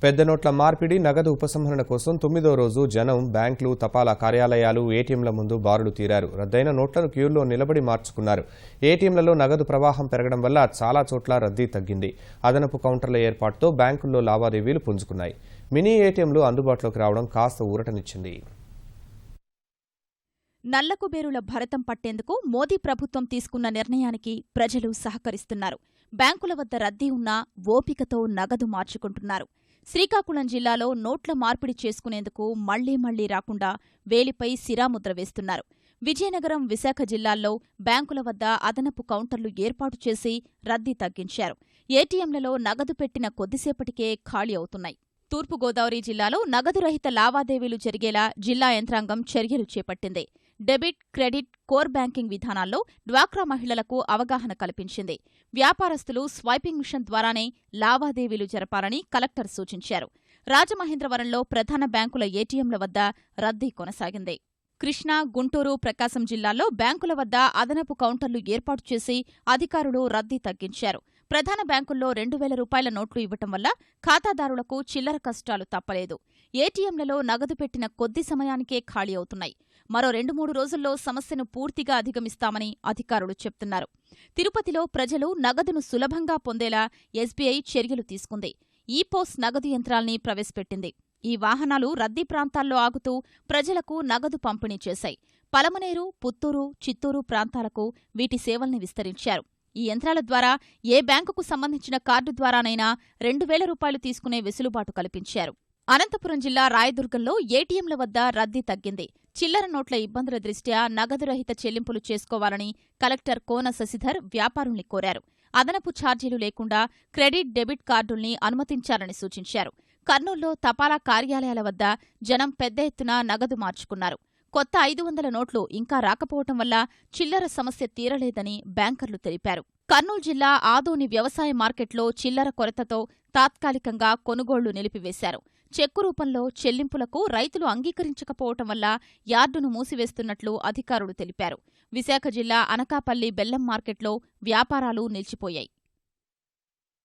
పెద్ద నోట్ల మార్పిడి నగదు ఉపసంహరణ కోసం 9వ రోజు జనం బ్యాంకులు, తపాలా కార్యాలయాలు, ఏటీఎంల ముందు బారులు తీరారు. రద్దయిన నోట్లను క్యూల్లో నిలబడి మార్చుకున్నారు. ఏటీఎంలలో నగదు ప్రవాహం పెరగడం వల్ల చాలా చోట్ల రద్దీ తగ్గింది. అదనపు కౌంటర్ల ఏర్పాటుతో బ్యాంకుల్లో లావాదేవీలు పుంజుకున్నాయి. మినీ ఏటీఎంలు అందుబాటులోకి రావడం కాస్త ఊరటనిచ్చింది. నల్లకుబేరుల భరతం పట్టేందుకు మోదీ ప్రభుత్వం తీసుకున్న నిర్ణయానికి ప్రజలు సహకరిస్తున్నారు. బ్యాంకుల వద్ద రద్దీ ఉన్నా ఓపికతో నగదు మార్చుకుంటున్నారు. శ్రీకాకుళం జిల్లాలో నోట్ల మార్పిడి చేసుకునేందుకు మళ్లీ రాకుండా వేలిపై సిరాముద్ర వేస్తున్నారు. విజయనగరం, విశాఖ జిల్లాల్లో బ్యాంకుల వద్ద అదనపు కౌంటర్లు ఏర్పాటు చేసి రద్దీ తగ్గించారు. ఏటీఎంలలో నగదు పెట్టిన కొద్దిసేపటికే ఖాళీ అవుతున్నాయి. తూర్పుగోదావరి జిల్లాలో నగదు రహిత లావాదేవీలు జరిగేలా జిల్లా యంత్రాంగం చర్యలు చేపట్టింది. డెబిట్, క్రెడిట్, కోర్ బ్యాంకింగ్ విధానాల్లో డ్వాక్రా మహిళలకు అవగాహన కల్పించింది. వ్యాపారస్తులు స్వైపింగ్ మిషన్ ద్వారానే లావాదేవీలు జరపాలని కలెక్టర్ సూచించారు. రాజమహేంద్రవరంలో ప్రధాన బ్యాంకుల ఏటీఎంల వద్ద రద్దీ కొనసాగింది. కృష్ణా, గుంటూరు, ప్రకాశం జిల్లాల్లో బ్యాంకుల వద్ద అదనపు కౌంటర్లు ఏర్పాటు చేసి అధికారులు రద్దీ తగ్గించారు. ప్రధాన బ్యాంకుల్లో 2,000 రూపాయల నోట్లు ఇవ్వటం వల్ల ఖాతాదారులకు చిల్లర కష్టాలు తప్పలేదు. ఏటీఎంలలో నగదు పెట్టిన కొద్ది సమయానికే ఖాళీ అవుతున్నాయి. మరో 2-3 రోజుల్లో సమస్యను పూర్తిగా అధిగమిస్తామని అధికారులు చెప్తున్నారు. తిరుపతిలో ప్రజలు నగదును సులభంగా పొందేలా ఎస్బీఐ చర్యలు తీసుకుంది. ఈ-పోస్ నగదు యంత్రాల్ని ప్రవేశపెట్టింది. ఈ వాహనాలు రద్దీ ప్రాంతాల్లో ఆగుతూ ప్రజలకు నగదు పంపిణీ చేశాయి. పలమనేరు, పుత్తూరు, చిత్తూరు ప్రాంతాలకు వీటి సేవల్ని విస్తరించారు. ఈ యంత్రాల ద్వారా ఏ బ్యాంకుకు సంబంధించిన కార్డు ద్వారానైనా 2,000 రూపాయలు తీసుకునే వెసులుబాటు కల్పించారు. అనంతపురం జిల్లా రాయదుర్గంలో ఏటీఎంల వద్ద రద్దీ తగ్గింది. చిల్లర నోట్ల ఇబ్బందుల దృష్ట్యా నగదు రహిత చెల్లింపులు చేసుకోవాలని కలెక్టర్ కోన శశిధర్ వ్యాపారుల్ని కోరారు. అదనపు ఛార్జీలు లేకుండా క్రెడిట్, డెబిట్ కార్డుల్ని అనుమతించాలని సూచించారు. కర్నూల్లో తపాలా కార్యాలయాల వద్ద జనం పెద్ద ఎత్తున నగదు మార్చుకున్నారు. కొత్త 500 నోట్లు ఇంకా రాకపోవటం వల్ల చిల్లర సమస్య తీరలేదని బ్యాంకర్లు తెలిపారు. కర్నూలు జిల్లా ఆదోని వ్యవసాయ మార్కెట్లో చిల్లర కొరతతో తాత్కాలికంగా కొనుగోళ్లు నిలిపివేశారు. చెక్కు రూపంలో చెల్లింపులకు రైతులు అంగీకరించకపోవటం వల్ల యార్డును మూసివేస్తున్నట్లు అధికారులు తెలిపారు. విశాఖ జిల్లా అనకాపల్లి బెల్లం మార్కెట్లో వ్యాపారాలు నిలిచిపోయాయి.